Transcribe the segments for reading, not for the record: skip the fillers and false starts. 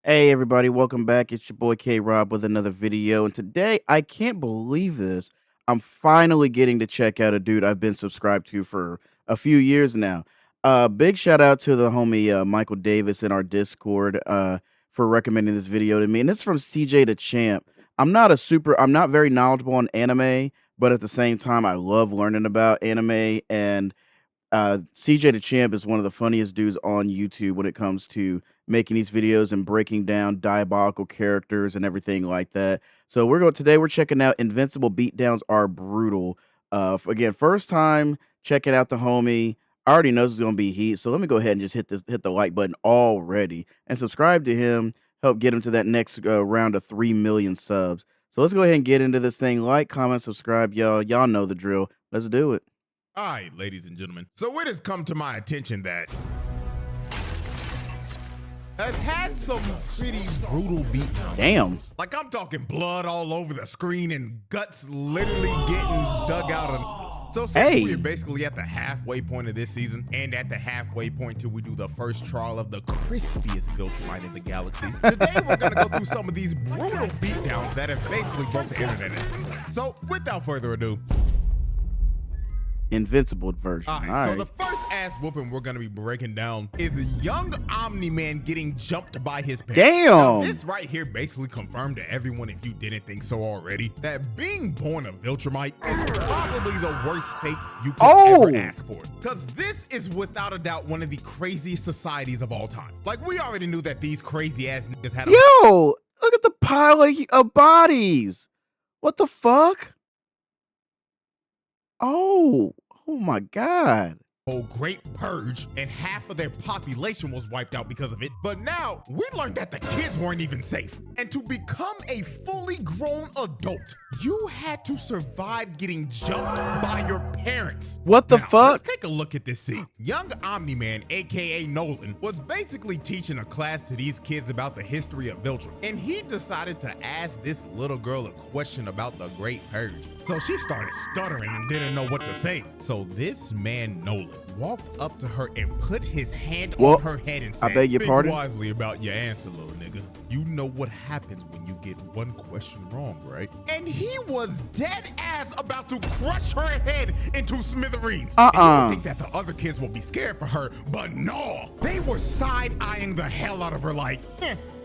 Hey everybody, welcome back. It's your boy K Rob with another video. And today, I can't believe this. I'm finally getting to check out a dude I've been subscribed to for a few years now. Big shout out to the homie Michael Davis in our Discord for recommending this video to me. And this is from CJ the Champ. I'm not very knowledgeable on anime, but at the same time, I love learning about anime. And CJ the Champ is one of the funniest dudes on YouTube when it comes to making these videos and breaking down diabolical characters and everything like that. So today we're checking out Invincible Beatdowns Are Brutal. Again, first time checking out the homie. I already know this is gonna be heat, so let me go ahead and just hit the like button already and subscribe to him. Help get him to that next round of 3 million subs. So let's go ahead and get into this thing. Like, comment, subscribe, y'all. Y'all know the drill. Let's do it. All right, ladies and gentlemen. So it has come to my attention that has had some pretty brutal beatdowns. Damn. Like I'm talking blood all over the screen and guts literally getting dug out of. So since we're basically at the halfway point of this season and at the halfway point till we do the first trial of the crispiest Viltrumite in the galaxy, today we're gonna go through some of these brutal beatdowns that have basically broke the internet. So without further ado, Invincible version. All right, so the first ass whooping we're gonna be breaking down is a young Omni-Man getting jumped by his parents. Damn! Now, this right here basically confirmed to everyone, if you didn't think so already, that being born a Viltrumite is probably the worst fate you could ever ask for. Because this is without a doubt one of the craziest societies of all time. Like, we already knew that these crazy ass niggas had Yo! Look at the pile of bodies! What the fuck? Oh my god. whole great purge and half of their population was wiped out because of it. But now we learned that the kids weren't even safe. And to become a fully grown adult, you had to survive getting jumped by your parents. What the fuck? Let's take a look at this scene. Young Omni-Man, aka Nolan, was basically teaching a class to these kids about the history of Viltrum. And he decided to ask this little girl a question about the Great Purge. So she started stuttering and didn't know what to say. So this man, Nolan, walked up to her and put his hand on her head and said, I beg your pardon? Think wisely about your answer, little nigga. You know what happens when you get one question wrong, right? And he was dead ass about to crush her head into smithereens. And you would think that the other kids will be scared for her, but no. They were side-eyeing the hell out of her like,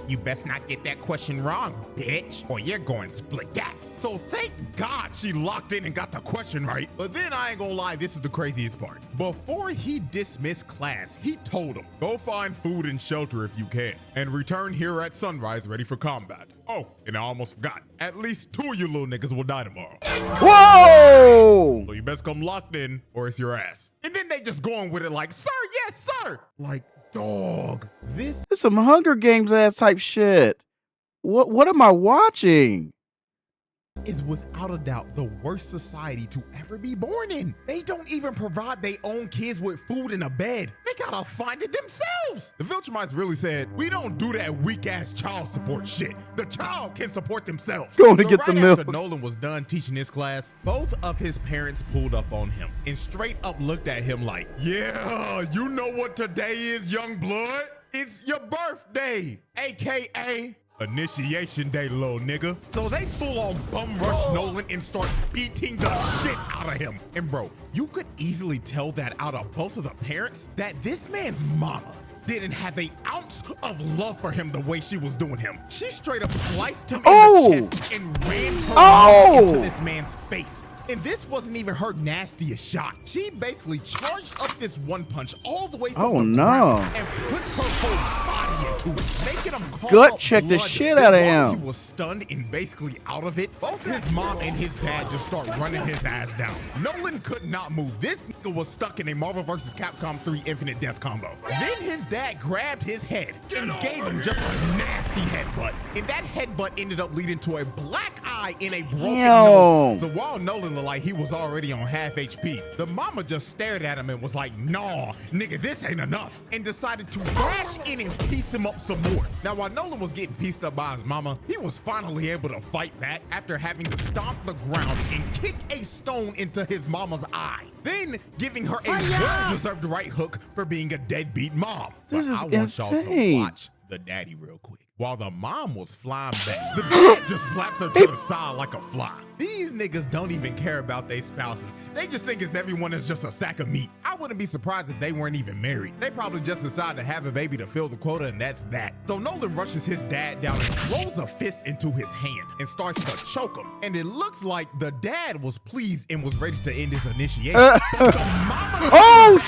you best not get that question wrong, bitch, or you're going split that. So thank God she locked in and got the question right. But then I ain't gonna lie, this is the craziest part. Before he dismissed class, he told them, go find food and shelter if you can, and return here at sunrise ready for combat. Oh, and I almost forgot. At least 2 of you little niggas will die tomorrow. Whoa! So you best come locked in or it's your ass. And then they just going with it like, sir, yes, sir. Like, dog, this is some Hunger Games ass type shit. What am I watching? Is without a doubt the worst society to ever be born in. They don't even provide their own kids with food and a bed. They gotta find it themselves. The Viltrumites really said, we don't do that weak ass child support shit. The child can support themselves. Going to get the milk. After Nolan was done teaching his class, both of his parents pulled up on him and straight up looked at him like, yeah, you know what today is, young blood? It's your birthday, AKA Initiation Day, little nigga. So they full on bum rush Nolan and start beating the shit out of him. And bro, you could easily tell that out of both of the parents that this man's mama didn't have an ounce of love for him the way she was doing him. She straight up sliced him in the chest and ran her into this man's face. And this wasn't even her nastiest shot. She basically charged up this one punch all the way from the ground and put her whole body into it, making him gut check the shit out of him. He was stunned and basically out of it. Both his mom and his dad just start running his ass down. Nolan could not move. This nigga was stuck in a Marvel vs. Capcom 3 Infinite Death combo. Then his dad grabbed his head and gave him just a nasty headbutt. And that headbutt ended up leading to a black eye in a broken nose. So while Nolan looked like he was already on half HP, the mama just stared at him and was like, nah, nigga, this ain't enough, and decided to dash in and piece him up some more. Now, while Nolan was getting pieced up by his mama, he was finally able to fight back after having to stomp the ground and kick a stone into his mama's eye, then giving her a well-deserved right hook for being a deadbeat mom. This is I want y'all to watch the daddy real quick. While the mom was flying back, the dad just slaps her to the side like a fly. These niggas don't even care about their spouses. They just think everyone is just a sack of meat. I wouldn't be surprised if they weren't even married. They probably just decided to have a baby to fill the quota, and that's that. So Nolan rushes his dad down and throws a fist into his hand and starts to choke him. And it looks like the dad was pleased and was ready to end his initiation. But the mama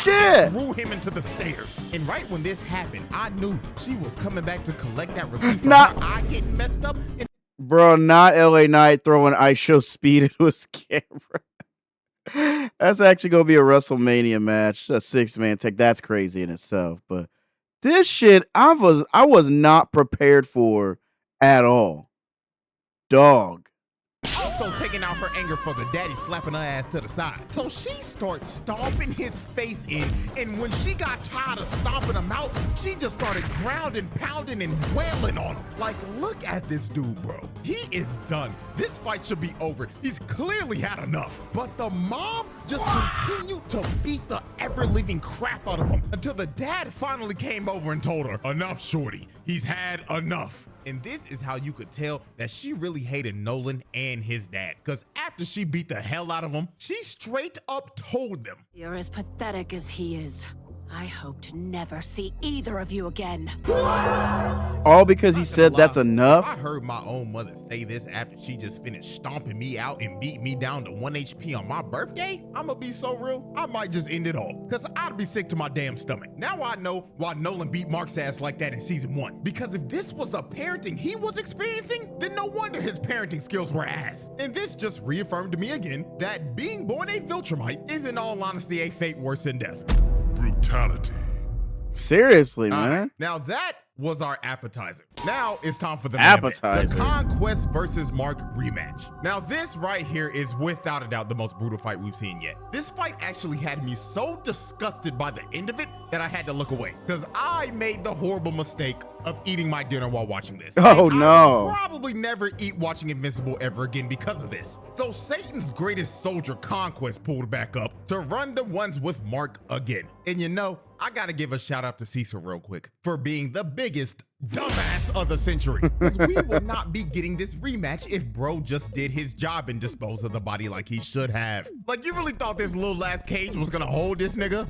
threw him into the stairs. And right when this happened, I knew she was coming back to collect that receipt from her eye getting messed up. Bro, not LA Knight throwing ice show speed into his camera. That's actually gonna be a WrestleMania match, a 6-man tag. That's crazy in itself. But this shit, I was not prepared for at all. Dog. Also taking out her anger for the daddy slapping her ass to the side. So she starts stomping his face in, and when she got tired of stomping him out, she just started grounding, pounding, and wailing on him. Like, look at this dude, bro. He is done. This fight should be over. He's clearly had enough. But the mom just continued to beat the ever-living crap out of him until the dad finally came over and told her, "Enough, shorty. He's had enough." And this is how you could tell that she really hated Nolan and his dad. Because after she beat the hell out of him, she straight up told them, "You're as pathetic as he is. I hope to never see either of you again." All because he said that's enough? I heard my own mother say this after she just finished stomping me out and beat me down to 1 HP on my birthday. I'ma be so real, I might just end it all. Because I'd be sick to my damn stomach. Now I know why Nolan beat Mark's ass like that in season 1. Because if this was a parenting he was experiencing, then no wonder his parenting skills were ass. And this just reaffirmed to me again that being born a Viltrumite is in all honesty a fate worse than death. Brutality. Seriously, man. Now that was our appetizer. Now it's time for the main event, the Conquest versus Mark rematch. Now this right here is without a doubt the most brutal fight we've seen yet. This fight actually had me so disgusted by the end of it that I had to look away because I made the horrible mistake of eating my dinner while watching this. Oh and no. I will probably never eat watching Invincible ever again because of this. So Satan's greatest soldier Conquest pulled back up to run the ones with Mark again. And you know, I gotta give a shout out to Cecil real quick for being the biggest dumbass of the century. Because we would not be getting this rematch if bro just did his job and disposed of the body like he should have. Like, you really thought this little ass cage was gonna hold this nigga?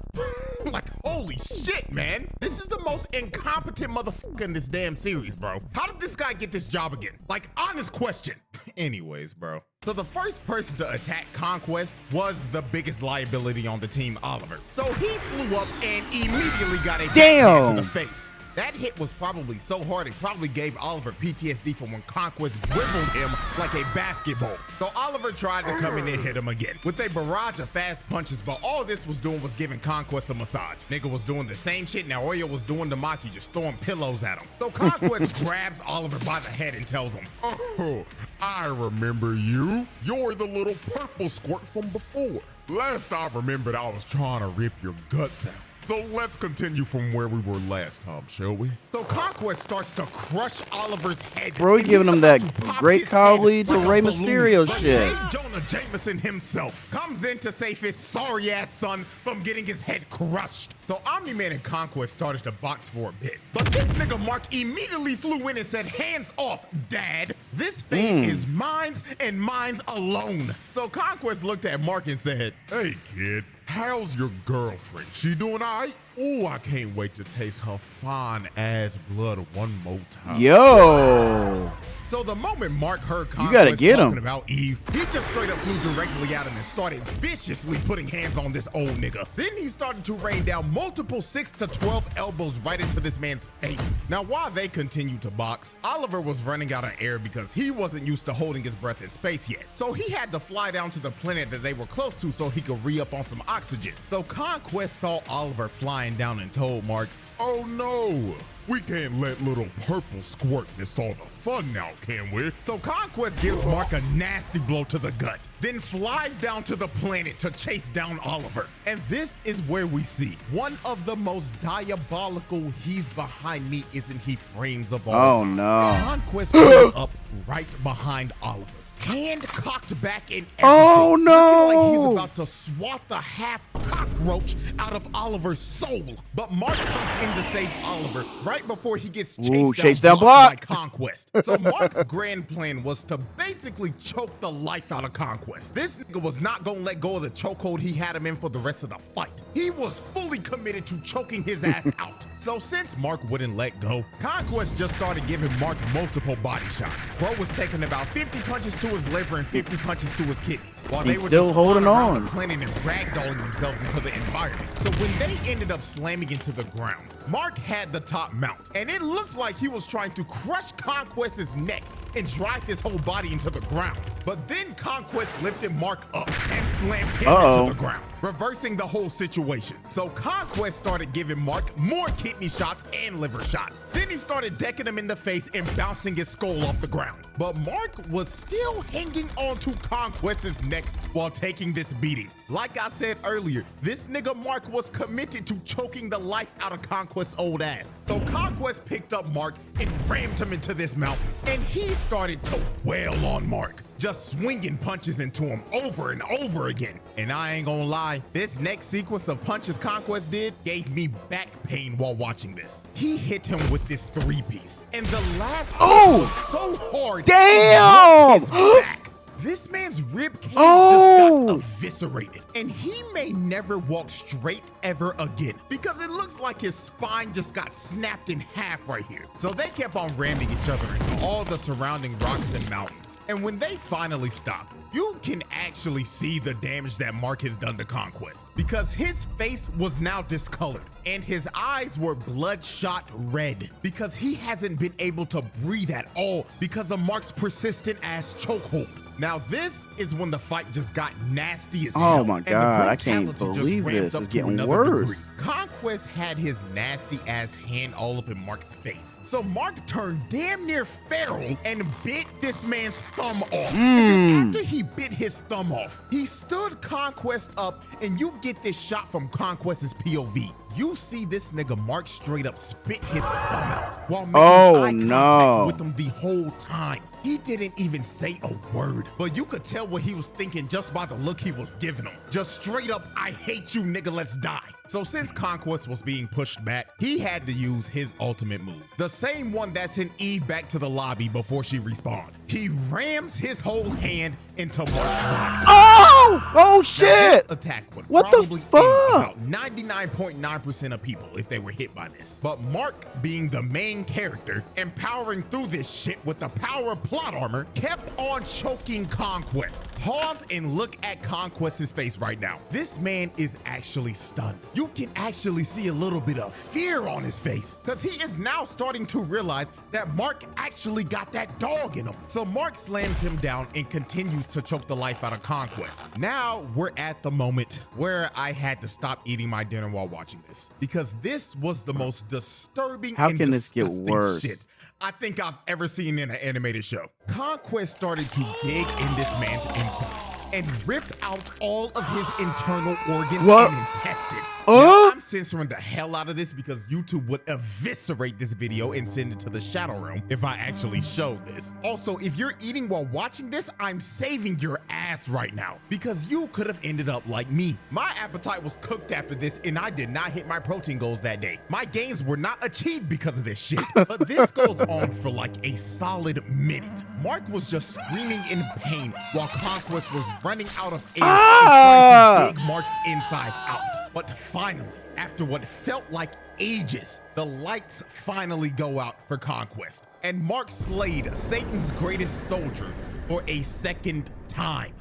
Like, holy shit, man. This is the most incompetent motherfucker in this damn series, bro. How did this guy get this job again? Like, honest question. Anyways, bro. So the first person to attack Conquest was the biggest liability on the team, Oliver. So he flew up and immediately got a backhand to the face. That hit was probably so hard it probably gave Oliver PTSD from when Conquest dribbled him like a basketball. So Oliver tried to come in and hit him again with a barrage of fast punches, but all this was doing was giving Conquest a massage. Nigga was doing the same shit now Oyo was doing to Maki, just throwing pillows at him. So Conquest grabs Oliver by the head and tells him, "Oh, I remember you. You're the little purple squirt from before. Last I remembered, I was trying to rip your guts out. So let's continue from where we were last time, shall we?" So Conquest starts to crush Oliver's head. Bro, he giving him that great colleague to Rey Mysterio shit. J. Jonah Jameson himself comes in to save his sorry ass son from getting his head crushed. So Omni-Man and Conquest started to box for a bit. But this nigga Mark immediately flew in and said, "Hands off, Dad. This fate is mine's and mine's alone." So Conquest looked at Mark and said, "Hey kid, how's your girlfriend? She doing all right? Oh, I can't wait to taste her fine ass blood one more time." Yo. So the moment Mark heard Conquest get talking him. about Eve, he just straight up flew directly at him and started viciously putting hands on this old nigga. Then he started to rain down multiple 6 to 12 elbows right into this man's face. Now, while they continued to box, Oliver was running out of air because he wasn't used to holding his breath in space yet. So he had to fly down to the planet that they were close to so he could re-up on some oxygen. So Conquest saw Oliver flying down and told Mark, "Oh no, we can't let little purple squirt miss all the fun now, can we?" So Conquest gives Mark a nasty blow to the gut, then flies down to the planet to chase down Oliver. And this is where we see one of the most diabolical "he's behind me, isn't he" frames of all time. No. Conquest pulled up right behind Oliver, hand cocked back and everything, Oh, no. looking like he's about to swat the half cock cockroach out of Oliver's soul. But Mark comes in to save Oliver right before he gets chased down by Conquest. So Mark's grand plan was to basically choke the life out of Conquest. This nigga was not gonna let go of the chokehold he had him in for the rest of the fight. He was fully committed to choking his ass out. So since Mark wouldn't let go, Conquest just started giving Mark multiple body shots. Bro was taking about 50 punches to his liver and 50 punches to his kidneys, while they were just holding on, the planet and ragdolling themselves into the environment. So when they ended up slamming into the ground, Mark had the top mount, and it looked like he was trying to crush Conquest's neck and drive his whole body into the ground. But then Conquest lifted Mark up and slammed him into the ground, reversing the whole situation. So Conquest started giving Mark more kidney shots and liver shots. Then he started decking him in the face and bouncing his skull off the ground. But Mark was still hanging onto Conquest's neck while taking this beating. Like I said earlier, this nigga Mark was committed to choking the life out of Conquest's old ass. So Conquest picked up Mark and rammed him into this mountain, and he started to wail on Mark, just swinging punches into him over and over again. And I ain't gonna lie, this next sequence of punches Conquest did gave me back pain while watching this. He hit him with this 3-piece, and the last punch was so hard, damn! His back. This man's rib cage just got eviscerated, and he may never walk straight ever again because it looks like his spine just got snapped in half right here. So they kept on ramming each other into all the surrounding rocks and mountains. And when they finally stopped, you can actually see the damage that Mark has done to Conquest, because his face was now discolored and his eyes were bloodshot red because he hasn't been able to breathe at all because of Mark's persistent ass chokehold. Now this is when the fight just got nasty as hell. Oh my God, I can't believe this. It's getting worse. Conquest had his nasty ass hand all up in Mark's face. So Mark turned damn near feral and bit this man's thumb off. And then after he bit his thumb off, he stood Conquest up, and you get this shot from Conquest's POV. You see this nigga Mark straight up spit his thumb out while making eye contact with him the whole time. He didn't even say a word, but you could tell what he was thinking just by the look he was giving him. Just straight up, I hate you, nigga, let's die. So since Conquest was being pushed back, he had to use his ultimate move, the same one that sent Eve back to the lobby before she respawned. He rams his whole hand into Mark's body. Oh shit! This attack would probably end about 99.9% of people if they were hit by this. But Mark, being the main character and powering through this shit with the power of plot armor, kept on choking Conquest. Pause and look at Conquest's face right now. This man is actually stunned. You can actually see a little bit of fear on his face because he is now starting to realize that Mark actually got that dog in him. So Mark slams him down and continues to choke the life out of Conquest. Now we're at the moment where I had to stop eating my dinner while watching this, because this was the most disturbing and disgusting shit I think I've ever seen in an animated show. Conquest started to dig in this man's insides and rip out all of his internal organs and intestines. Now, I'm censoring the hell out of this because YouTube would eviscerate this video and send it to the shadow realm if I actually showed this. Also, if you're eating while watching this, I'm saving your ass right now because you could have ended up like me. My appetite was cooked after this and I did not hit my protein goals that day. My gains were not achieved because of this shit. But this goes on for like a solid minute. Mark was just screaming in pain while Conquest was running out of air and trying to dig Mark's insides out. But finally, after what felt like ages, the lights finally go out for Conquest, and Mark slayed Satan's greatest soldier for a second time.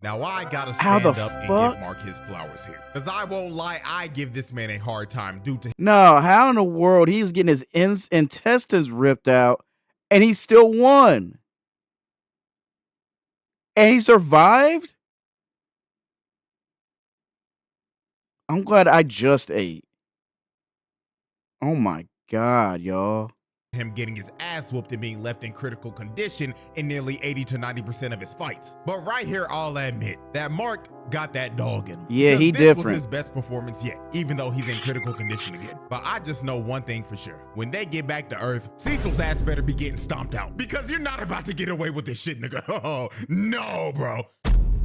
Now I gotta stand up and give Mark his flowers here, because I won't lie, I give this man a hard time due to— No, how in the world he was getting his intestines ripped out and he still won? And he survived? I'm glad I just ate. Oh my God, y'all. Him getting his ass whooped and being left in critical condition in nearly 80 to 90% of his fights. But right here, I'll admit that Mark got that dog in him. Yeah, he this different. was his best performance yet, even though he's in critical condition again. But I just know one thing for sure. When they get back to Earth, Cecil's ass better be getting stomped out, because you're not about to get away with this shit, nigga. Oh, no, bro.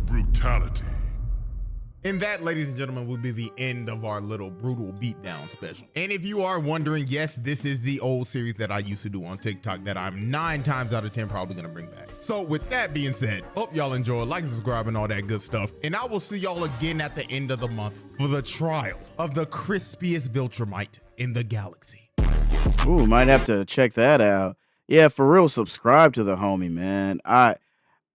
Brutality. And that, ladies and gentlemen, will be the end of our little brutal beatdown special. And if you are wondering, yes, this is the old series that I used to do on TikTok that I'm 9 times out of 10 probably gonna bring back. So with that being said, hope y'all enjoy, like and subscribe and all that good stuff. And I will see y'all again at the end of the month for the trial of the crispiest Viltrumite in the galaxy. Ooh, might have to check that out. Yeah, for real, subscribe to the homie, man.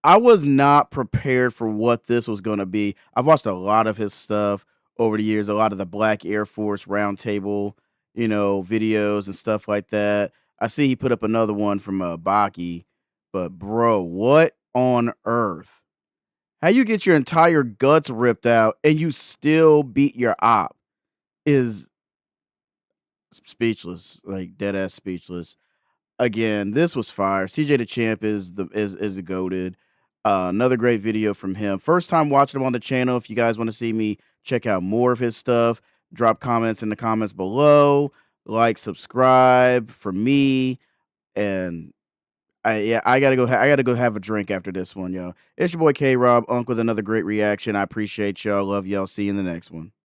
I was not prepared for what this was gonna be. I've watched a lot of his stuff over the years, a lot of the Black Air Force roundtable, videos and stuff like that. I see he put up another one from Baki, but bro, what on earth? How you get your entire guts ripped out and you still beat your op is speechless, like dead ass speechless. Again, this was fire. CJ the Champ is the goated. Another great video from him. First time watching him on the channel. If you guys want to see me check out more of his stuff, drop comments in the comments below. Like, subscribe for me, and I gotta go. I gotta go have a drink after this one, yo. It's your boy K Rob Unc with another great reaction. I appreciate y'all. Love y'all. See you in the next one.